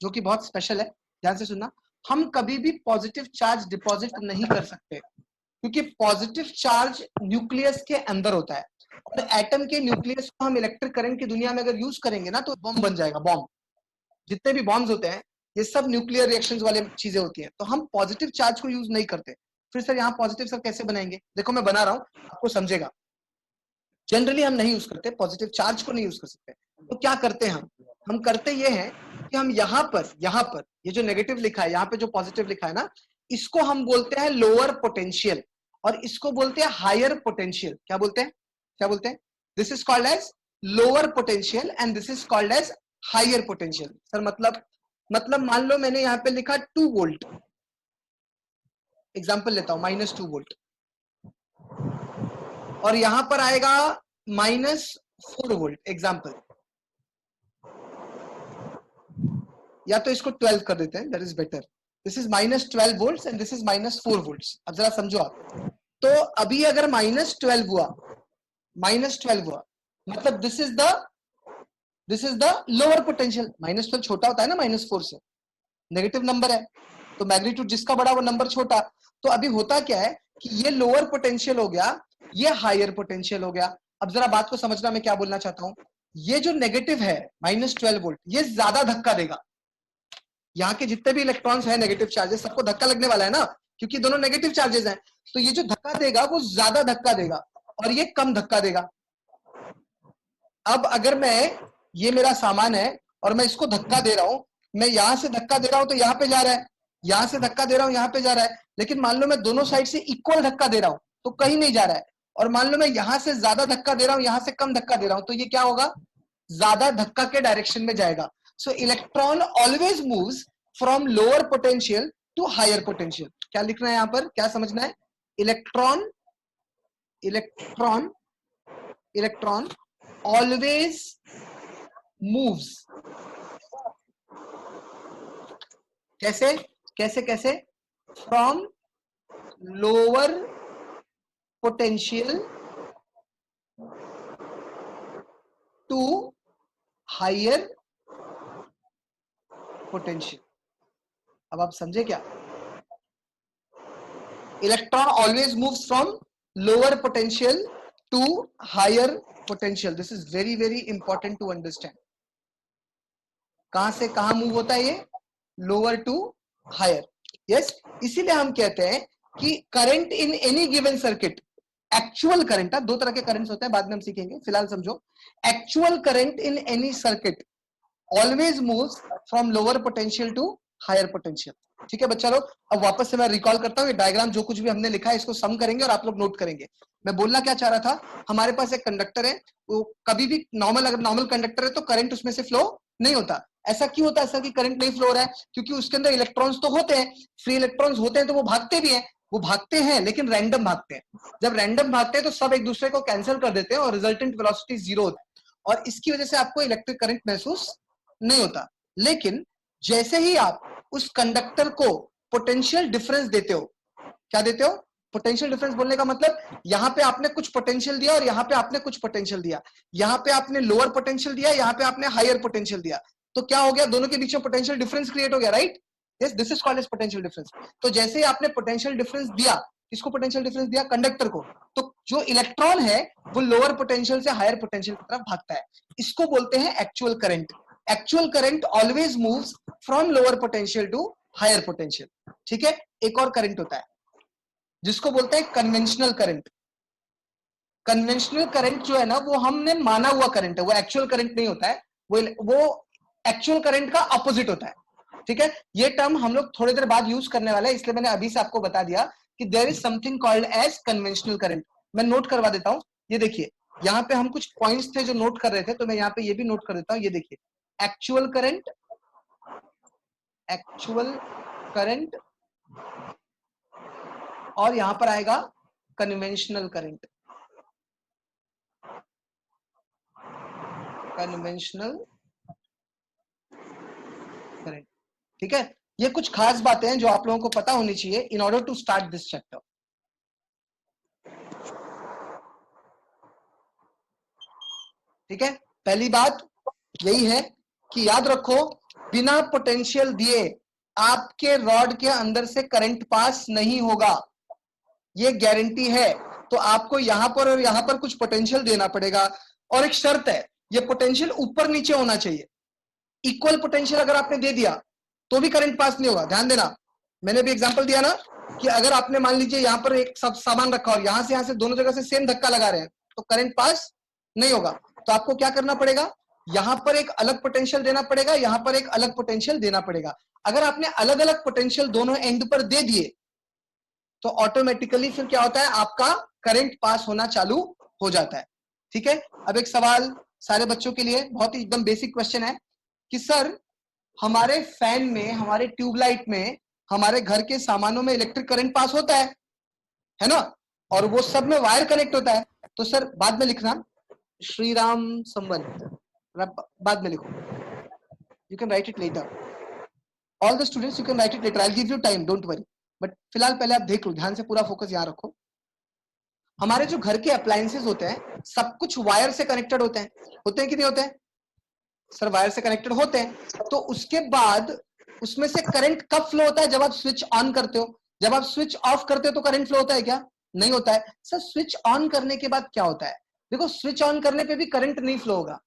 जो कि बहुत स्पेशल है, ध्यान से सुनना। हम कभी भी पॉजिटिव चार्ज डिपॉजिट नहीं कर सकते, क्योंकि पॉजिटिव चार्ज न्यूक्लियस के अंदर होता है, और एटम के न्यूक्लियस को हम इलेक्ट्रिक करंट की दुनिया में अगर यूज करेंगे ना तो बम बन जाएगा, बॉम्ब। जितने भी बॉम्ब्स होते हैं ये सब न्यूक्लियर रिएक्शंस वाले चीजें होती हैं, तो हम पॉजिटिव चार्ज को यूज नहीं करते। फिर सर यहाँ पॉजिटिव सर कैसे बनाएंगे? देखो मैं बना रहा हूं, आपको समझेगा। जनरली हम नहीं यूज करते, पॉजिटिव चार्ज को नहीं यूज कर सकते। तो क्या करते हैं हम करते ये हैं कि हम यहाँ पर ये जो नेगेटिव लिखा है, यहाँ पे जो पॉजिटिव लिखा है ना, इसको हम बोलते हैं लोअर पोटेंशियल, और इसको बोलते हैं हायर पोटेंशियल। क्या बोलते हैं? क्या बोलते हैं? This is called as lower potential and this is called as higher potential. Sir मतलब मान लो मैंने यहाँ पे लिखा 2 वोल्ट, एग्जाम्पल लेता हूं, -2 वोल्ट, और यहां पर आएगा -4 वोल्ट, एग्जाम्पल। या तो इसको 12 कर देते हैं, that is better. This is -12 volt and this is -4 volt. अब जरा समझो आप, तो अभी अगर -12 हुआ, -12 हुआ, मतलब this is the lower potential. -12 छोटा होता है ना -4 से, नेगेटिव नंबर है, तो मैग्नीट्यूड जिसका बड़ा वो नंबर छोटा। तो अभी होता क्या है कि ये लोअर पोटेंशियल हो गया, ये हायर पोटेंशियल हो गया। अब जरा बात को समझना, मैं क्या बोलना चाहता हूं। ये जो नेगेटिव है -12 वोल्ट, ये ज्यादा धक्का देगा। यहाँ के जितने भी इलेक्ट्रॉन्स हैं नेगेटिव चार्जेस, सबको धक्का लगने वाला है ना, क्योंकि दोनों नेगेटिव चार्जेस हैं। तो ये जो धक्का देगा वो ज्यादा धक्का देगा, और ये कम धक्का देगा। अब अगर मैं, ये मेरा सामान है और मैं इसको धक्का दे रहा हूं, मैं यहां से धक्का दे रहा हूं तो यहां पे जा रहा है, यहां से धक्का दे रहा हूं यहां पे जा रहा है, लेकिन मान लो मैं दोनों साइड से इक्वल धक्का दे रहा हूं तो कहीं नहीं जा रहा है, और मान लो मैं यहां से ज्यादा धक्का दे रहा हूं, यहां से कम धक्का दे रहा हूं, तो ये क्या होगा, ज्यादा धक्का के डायरेक्शन में जाएगा. So electron always moves from lower potential to higher potential. क्या लिखना है यहां पर, क्या समझना है, electron electron electron always moves, कैसे कैसे कैसे, from lower potential to higher potential. अब आप समझे क्या, electron always moves from lower potential to higher potential. This is very very important to understand. कहां से कहां मूव होता है ये, लोअर टू हायर. यस, इसीलिए हम कहते हैं कि current in any given circuit, actual current, दो तरह के करंट्स होते हैं, बाद में हम सीखेंगे, फिलहाल समझो, actual current in any circuit always moves from lower potential to higher potential. ठीक है बच्चा लोग, अब वापस से मैं रिकॉल करता हूं, ये डायग्राम जो कुछ भी हमने लिखा है इसको सम करेंगे और आप लोग नोट करेंगे. मैं बोलना क्या चाह रहा था, हमारे पास एक कंडक्टर है, वो कभी भी नॉर्मल, अगर नॉर्मल कंडक्टर है तो करंट उसमें से फ्लो नहीं होता. ऐसा क्यों होता है सर कि करंट नहीं फ्लो हो रहा है, क्योंकि उसके अंदर इलेक्ट्रॉन्स तो होते हैं, फ्री इलेक्ट्रॉन्स होते हैं, तो वो भागते भी हैं, वो भागते हैं लेकिन रैंडम भागते हैं. जब रैंडम भागते हैं तो सब एक दूसरे को कैंसिल कर देते हैं और रिजल्टेंट वेलोसिटी जीरो होती है, और इसकी वजह से आपको इलेक्ट्रिक करंट महसूस नहीं होता. लेकिन जैसे ही आप उस कंडक्टर को पोटेंशियल डिफरेंस देते हो, क्या देते हो, पोटेंशियल डिफरेंस बोलने का मतलब, यहां पे आपने कुछ पोटेंशियल दिया और यहां पे आपने कुछ पोटेंशियल दिया, यहां पे आपने लोअर पोटेंशियल दिया, यहां पे आपने हायर पोटेंशियल दिया, तो क्या हो गया, दोनों के बीच में पोटेंशियल डिफरेंस क्रिएट हो गया, right. Yes, this is called as potential difference. तो जैसे ही आपने पोटेंशियल डिफरेंस दिया, किसको पोटेंशियल डिफरेंस दिया, कंडक्टर को, तो जो इलेक्ट्रॉन है वो लोअर पोटेंशियल से हायर पोटेंशियल की तरफ भागता है. इसको बोलते हैं actual current. Actual current always moves from lower potential to higher potential. ठीक है, एक और करंट होता है जिसको बोलते हैं कन्वेंशनल करंट. कन्वेंशनल करंट जो है ना, वो हमने माना हुआ करंट है, वो एक्चुअल करंट नहीं होता है, वो एक्चुअल करंट का अपोजिट होता है. ठीक है, ये टर्म हम लोग थोड़ी देर बाद यूज करने वाले हैं, इसलिए मैंने अभी से आपको बता दिया कि there is something called as conventional current. मैं नोट करवा देता हूं, ये देखिए, यहाँ पे हम कुछ पॉइंट्स थे जो नोट कर रहे थे, तो मैं यहाँ पे ये भी नोट कर देता हूं. ये देखिए, एक्चुअल करंट, एक्चुअल करंट, और यहां पर आएगा कन्वेंशनल करंट, कन्वेंशनल करंट. ठीक है, ये कुछ खास बातें हैं जो आप लोगों को पता होनी चाहिए in order to start this chapter. ठीक है, पहली बात यही है कि याद रखो, बिना पोटेंशियल दिए आपके रॉड के अंदर से करंट पास नहीं होगा, ये गारंटी है. तो आपको यहां पर और यहां पर कुछ पोटेंशियल देना पड़ेगा, और एक शर्त है, ये पोटेंशियल ऊपर नीचे होना चाहिए. इक्वल पोटेंशियल अगर आपने दे दिया तो भी करंट पास नहीं होगा. ध्यान देना, मैंने भी एग्जांपल दिया ना कि अगर आपने मान लीजिए यहां पर एक सब सामान रखा और यहां से दोनों जगह से सेम धक्का लगा रहे हैं, तो करंट पास नहीं होगा. तो आपको क्या करना पड़ेगा, यहां पर एक अलग पोटेंशियल देना पड़ेगा, यहां पर एक अलग पोटेंशियल देना पड़ेगा. अगर आपने अलग अलग पोटेंशियल दोनों एंड पर दे दिए तो ऑटोमेटिकली फिर क्या होता है, आपका करंट पास होना चालू हो जाता है. ठीक है, अब एक सवाल सारे बच्चों के लिए, बहुत ही एकदम बेसिक क्वेश्चन है कि सर, हमारे फैन में, हमारे ट्यूबलाइट में, हमारे घर के सामानों में इलेक्ट्रिक करंट पास होता है ना, और वो सब में वायर कनेक्ट होता है. तो सर बाद में लिखना, श्री राम संबंध, बाद में लिखो, you can write it later, all the students you can write it later, I will give you time, don't worry. But फिलहाल पहले आप देख लो, ध्यान से पूरा फोकस यहाँ रखो. हमारे जो घर के अप्लायंसेस होते हैं सब कुछ वायर से कनेक्टेड होते हैं कि नहीं होते हैं सर, वायर से कनेक्टेड होते हैं. तो उसके बाद उसमें से करंट कब फ्लो होता है, जब आप स्विच ऑन करते हो. जब आप स्विच ऑफ करते हो तो करंट फ्लो होता है क्या, नहीं होता है. सर स्विच ऑन करने के बाद क्या होता है, देखो स्विच ऑन करने पे भी करंट नहीं फ्लो होगा.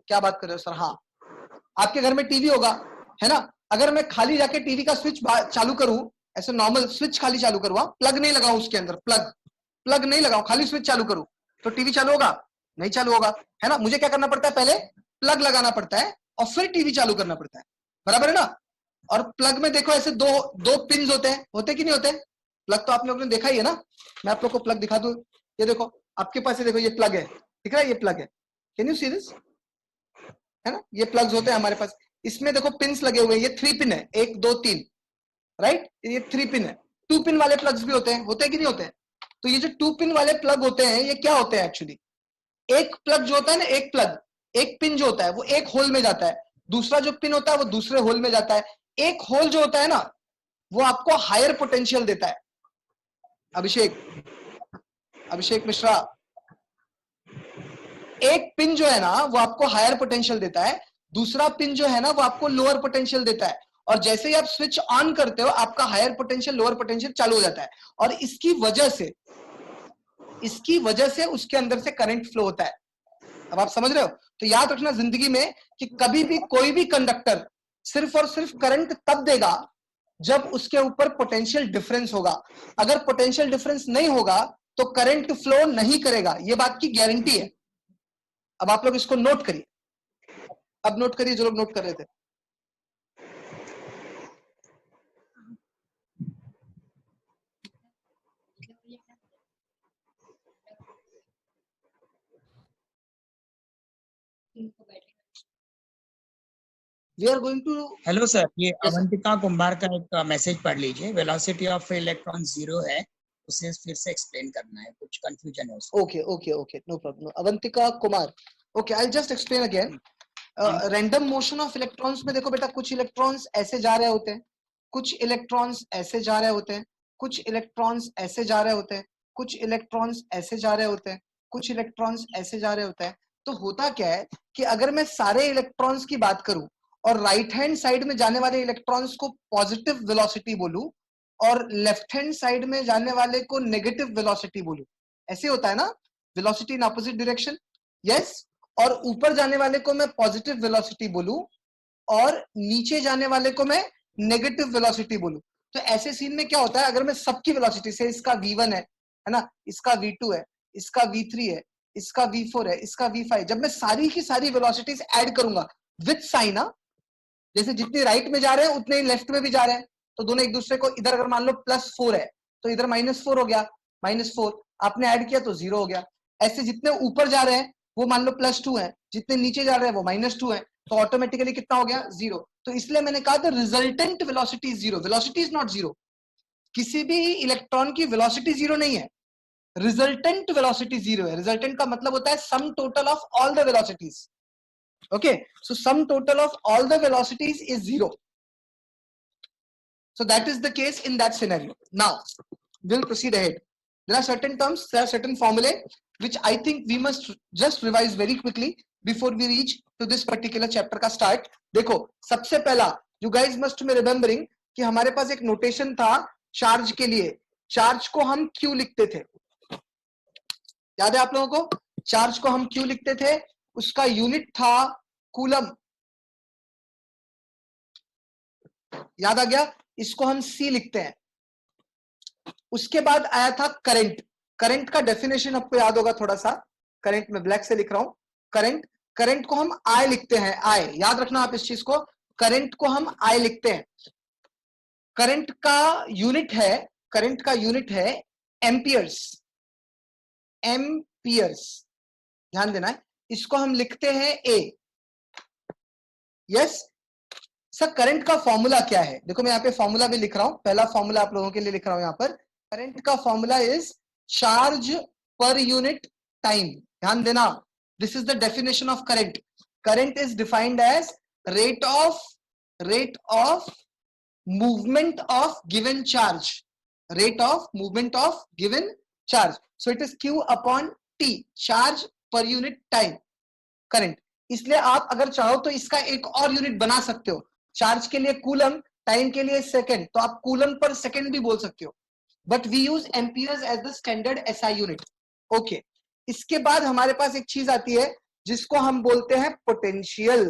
क्या बात कर रहे हो सर, हाँ, आपके घर में टीवी होगा, है ना, अगर मैं खाली जाके टीवी का स्विच चालू करूं, ऐसे नॉर्मल स्विच खाली चालू करूँ, प्लग नहीं लगाऊं उसके अंदर, प्लग नहीं लगाऊं, खाली स्विच चालू करूं, तो टीवी चालू होगा, नहीं चालू होगा, है ना. मुझे क्या करना पड़ता है, पहले प्लग लगाना पड़ता है और फिर टीवी चालू करना पड़ता है, बराबर है ना. और प्लग में देखो ऐसे दो पिन होते हैं कि नहीं होते, प्लग तो आप लोगों ने देखा ही है ना, मैं आप लोग को प्लग दिखा दूं, ये देखो आपके पास, ये देखो ये प्लग है, दिख रहा है, ये प्लग है, कैन यू सी दिस, है ना, ये प्लग्स होते हैं हमारे पास, इसमें देखो पिंस लगे हुए हैं, ये 3 पिन है, 1 2 3, राइट, ये 3 पिन है। 2 पिन वाले प्लग्स भी होते हैं कि नहीं होते हैं? तो ये जो 2 पिन वाले प्लग होते हैं, ये क्या होते हैं एक्चुअली, एक प्लग जो होता है ना, एक प्लग, एक पिन जो होता है वो एक होल में जाता है, दूसरा जो पिन होता है वो दूसरे होल में जाता है। एक होल जो होता है ना, वो आपको हायर पोटेंशियल देता है। अभिषेक मिश्रा, एक पिन जो है ना वो आपको हायर पोटेंशियल देता है, दूसरा पिन जो है ना वो आपको लोअर पोटेंशियल देता है, और जैसे ही आप स्विच ऑन करते हो आपका हायर पोटेंशियल लोअर पोटेंशियल चालू हो जाता है, और इसकी वजह से उसके अंदर से करंट फ्लो होता है। अब आप समझ रहे हो? तो याद रखना जिंदगी में कि कभी भी कोई भी कंडक्टर सिर्फ और सिर्फ करंट तब देगा जब उसके ऊपर पोटेंशियल डिफरेंस होगा। अगर पोटेंशियल डिफरेंस नहीं होगा तो करंट फ्लो नहीं करेगा, ये बात की गारंटी है। अब आप लोग इसको नोट करिए, अब नोट करिए जो लोग नोट कर रहे थे। We are going to,
hello sir, ये
yes, sir.
अवंतिका कुंभार का एक मैसेज पढ़ लीजिए। वेलोसिटी ऑफ इलेक्ट्रॉन 0 है, उसे फिर से एक्सप्लेन करना है, कुछ कंफ्यूजन है उसमें।
Okay, no problem. Avantika Kumar, okay, I'll just explain again. Random motion of electrons में देखो बेटा, कुछ इलेक्ट्रॉन्स ऐसे जा रहे होते हैं, कुछ इलेक्ट्रॉन्स ऐसे जा रहे होते हैं, कुछ इलेक्ट्रॉन्स ऐसे जा रहे होते हैं, कुछ इलेक्ट्रॉन्स ऐसे जा रहे होते हैं, कुछ इलेक्ट्रॉन्स ऐसे जा रहे होते हैं। तो होता क्या है कि अगर मैं सारे इलेक्ट्रॉन्स की बात करूं और राइट हैंड साइड में जाने वाले इलेक्ट्रॉन्स को पॉजिटिव वेलोसिटी बोलूं और लेफ्ट हैंड साइड में जाने वाले को नेगेटिव वेलोसिटी बोलूं, ऐसे होता है ना, velocity in opposite direction, yes. और ऊपर जाने वाले को मैं पॉजिटिव वेलोसिटी बोलूं और नीचे जाने वाले को मैं नेगेटिव वेलोसिटी बोलूं, तो ऐसे सीन में क्या होता है, अगर मैं सबकी वेलोसिटी से, इसका v1 है ना, इसका v2 है, इसका v3 है, इसका v4 है, इसका v5, जब मैं सारी की सारी वेलोसिटीज ऐड करूंगा विद साइन, जैसे जितने राइट में जा रहे हैं उतने ही लेफ्ट में भी जा रहे हैं, तो दोनों एक दूसरे को, इधर अगर मान लो +4 है तो इधर -4 हो गया, -4 आपने ऐड किया तो 0 हो गया। ऐसे जितने ऊपर जा रहे हैं वो मान लो +2 है, जितने नीचे जा रहे हैं वो -2 है, तो ऑटोमेटिकली कितना हो गया, 0। तो इसलिए मैंने कहा the resultant velocity is 0, velocity is not 0, किसी भी इलेक्ट्रॉन की वेलोसिटी 0 नहीं है, रिजल्टेंट वेलोसिटी 0 है। रिजल्टेंट का मतलब होता है sum total of all the velocities, okay, so sum total of all the velocities is 0, so that is the case in that scenario. Now we'll proceed ahead. There are certain terms, there are certain formulae which I think we must just revise very quickly before we reach to this particular chapter का start. देखो सबसे पहला you guys must be remembering कि हमारे पास एक notation था charge के लिए, चार्ज को हम Q लिखते थे, याद है आप लोगों को, चार्ज को हम Q लिखते थे, उसका यूनिट था कूलम, याद आ गया, इसको हम C लिखते हैं। उसके बाद आया था करंट, करंट का डेफिनेशन आपको याद होगा थोड़ा सा, करंट में ब्लैक से लिख रहा हूं, करंट, करंट को हम I लिखते हैं, I, याद रखना आप इस चीज को, करंट को हम I लिखते हैं। करंट का यूनिट है, करंट का यूनिट है एम्पियर्स, एम्पियर्स, ध्यान देना है, इसको हम लिखते हैं A, यस। सर करंट का फॉर्मूला क्या है, देखो मैं यहाँ पे फॉर्मूला भी लिख रहा हूं, पहला फॉर्मूला आप लोगों के लिए लिख रहा हूं यहाँ पर, करंट का formula is charge per unit time, ध्यान देना, this is the definition of current. Current is defined as rate of movement of given charge, rate of movement of given charge, so it is Q upon T, charge per unit time, current. इसलिए आप अगर चाहो तो इसका एक और unit बना सकते हो, चार्ज के लिए कूलम, टाइम के लिए सेकंड, तो आप कूलम पर सेकंड भी बोल सकते हो, but we use amperes as the standard SI unit, okay. इसके बाद हमारे पास एक चीज आती है जिसको हम बोलते हैं potential,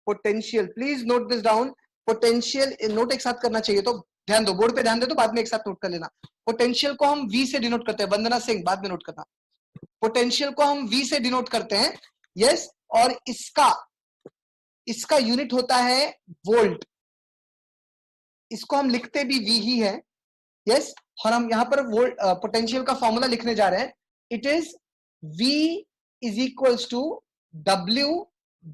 potential, please note this down, potential note एक साथ करना चाहिए, तो ध्यान दो, बोर्ड पे ध्यान दे, तो बाद में एक साथ नोट कर लेना। पोटेंशियल को हम V से डिनोट करते हैं, वंदना सिंह बाद में नोट करना, पोटेंशियल को हम V से डिनोट करते हैं, यस, और इसका यूनिट होता है वोल्ट, इसको हम लिखते भी V ही है, यस, और हम यहाँ पर वोल्ट पोटेंशियल का फॉर्मूला लिखने जा रहे हैं. It is V is equals to W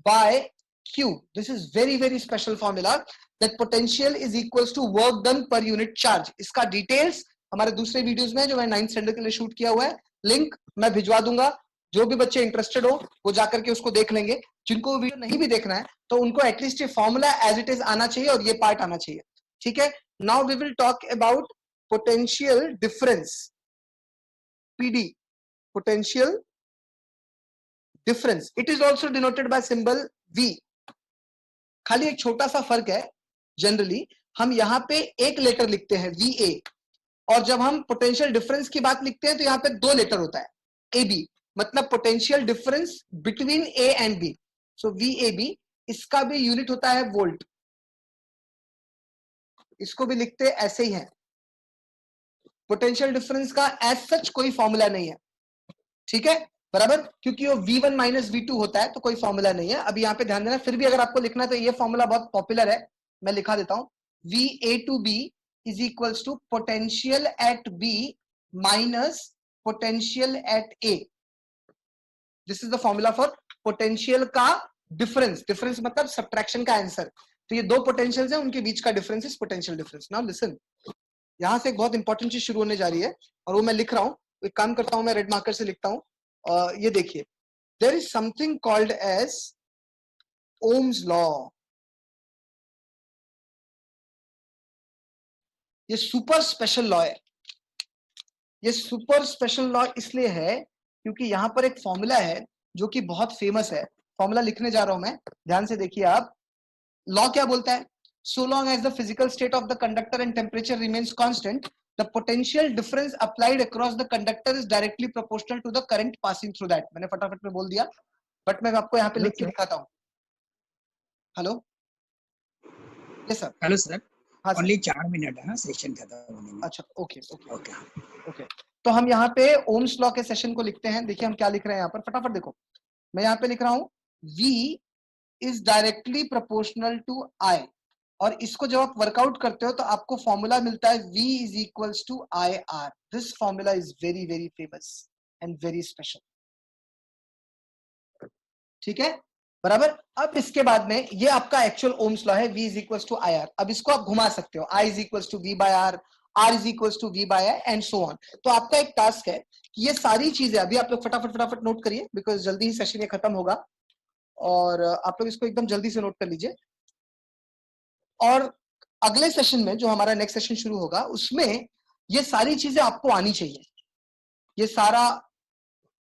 by Q. This is very very special formula that potential is equals to work done per unit charge. इसका डिटेल्स हमारे दूसरे वीडियोस में जो मैं 9th स्टैंडर्ड के लिए शूट किया हुआ है, लिंक मैं भिजवा दूंगा. जो भी बच्चे इंटरेस्टेड हो वो जाकर के उसको देख लेंगे. जिनको वीडियो नहीं भी देखना है तो उनको एटलीस्ट ये फॉर्मूला एज इट इज आना चाहिए और ये पार्ट आना चाहिए. ठीक है. Now we will talk about potential difference, PD, potential difference. It is also denoted by symbol V. खाली एक छोटा सा फर्क है. जनरली हम यहाँ पे एक लेटर लिखते हैं VA, और जब हम पोटेंशियल डिफरेंस की बात लिखते हैं तो यहाँ पे 2 लेटर होता है AB, मतलब potential difference between A and B. So VAB, इसका भी यूनिट होता है वोल्ट. इसको भी लिखते ऐसे ही है. पोटेंशियल डिफरेंस का एज सच कोई फॉर्मूला नहीं है. ठीक है, बराबर, क्योंकि वो V1 माइनस V2 होता है तो कोई फॉर्मूला नहीं है. अभी यहाँ पे ध्यान देना. फिर भी अगर आपको लिखना है तो ये फॉर्मूला बहुत पॉपुलर है, मैं लिखा देता हूं. VA to B is equals to potential at B minus potential at A. This is the formula for potential का डिफरेंस. डिफरेंस मतलब सब्ट्रैक्शन का आंसर. तो ये 2 पोटेंशियल्स हैं, उनके बीच का difference is potential difference. Now listen, यहां से एक बहुत इंपॉर्टेंट चीज शुरू होने जा रही है और वो मैं लिख रहा हूं. एक काम करता हूं, मैं रेड मार्कर से लिखता हूं. ये देखिए, there is something called as ohm's law. ये सुपर स्पेशल लॉ है. ये सुपर स्पेशल लॉ इसलिए है क्योंकि यहां पर एक फॉर्मूला है जो कि बहुत फेमस है. फॉर्मूला लिखने जा रहा हूं मैं, ध्यान से देखिए आप. लॉ क्या बोलता है? So long as the physical state of the conductor and temperature remains constant, the potential difference applied across the conductor is directly proportional to the current passing through that. मैंने फटाफट में बोल दिया, बट मैं आपको यहाँ पे लिख के दिखाता हूँ. Hello, yes sir.
Hello sir.
हाँ
ओनली 4 मिनट है ना सेशन खत्म होने में.
अच्छा, ओके ओके
ओके
ओके. तो हम यहाँ पे ओम्स लॉ के सेशन को लिखते हैं. देखिए हम क्या लिख रहे हैं यहाँ पर, फटाफट देखो. मैं यहाँ पे लिख रहा हूँ V is directly proportional to I. और इसको जब आप वर्कआउट करते हो तो आपको फॉर्मूला मिलता है V is equals to IR. This formula is very very famous and very special. ठीक है, बराबर. अब इसके बाद में ये आपका एक्चुअल ओम्स लॉ है, V is equals to IR. अब इसको आप घुमा सकते हो, I is equals to V by R, R is equals to V by I and so on. तो आपका एक टास्क है कि ये सारी चीजें अभी आप लोग फटाफट फटाफट नोट करिए, बिकॉज जल्दी ही सेशन ये खत्म होगा और आप लोग इसको एकदम जल्दी से नोट कर लीजिए. और अगले सेशन में जो हमारा नेक्स्ट सेशन शुरू होगा उसमें ये सारी चीजें आपको आनी चाहिए. ये सारा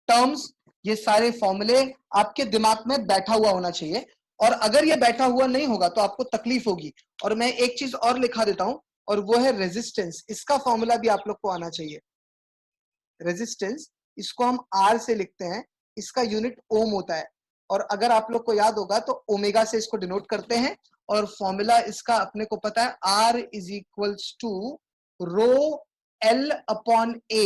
टर्म्स, ये सारे फॉर्मूले आपके दिमाग में बैठा हुआ होना चाहिए. और अगर ये बैठा हुआ नहीं होगा तो आपको तकलीफ होगी. और मैं एक चीज और लिखा देता हूं और वो है रेजिस्टेंस. इसका फॉर्मूला भी आप लोग को आना चाहिए. रेजिस्टेंस, इसको हम R से लिखते हैं, इसका यूनिट ओम होता है. और अगर आप लोग को याद होगा तो ओमेगा से इसको डिनोट करते हैं और फॉर्मूला इसका अपने को पता है, R is equals to row L upon A.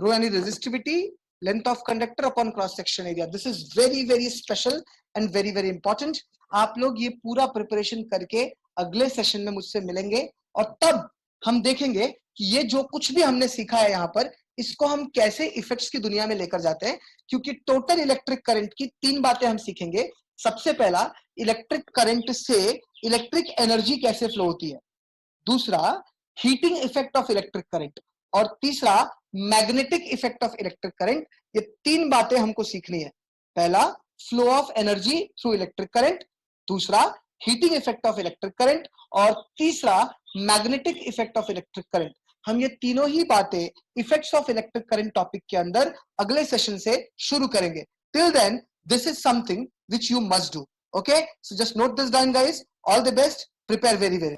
रो यानी resistivity, length of conductor upon cross section area. This is very very special and very very important. आप लोग ये पूरा प्रिपरेशन करके अगले सेशन में मुझसे मिलेंगे और तब हम देखेंगे कि ये जो कुछ भी हमने सीखा है यहाँ पर, इसको हम कैसे इफेक्ट्स की दुनिया में लेकर जाते हैं. क्योंकि टोटल इलेक्ट्रिक करंट की 3 बातें हम सीखेंगे. सबसे पहला, इलेक्ट्रिक करंट से इलेक्ट्रिक एनर्जी कैसे फ्लो होती है. दूसरा, heating effect of electric current. और तीसरा, magnetic effect of electric current. ये 3 बातें हमको सीखनी है. पहला, flow of energy through electric current. दूसरा, heating effect of electric current. और तीसरा, magnetic effect of electric current. हम ये तीनों ही बातें effects of electric current topic के अंदर अगले सेशन से शुरू करेंगे. Till then, this is something which you must do. Okay, so just note this down guys. All the best, prepare very well.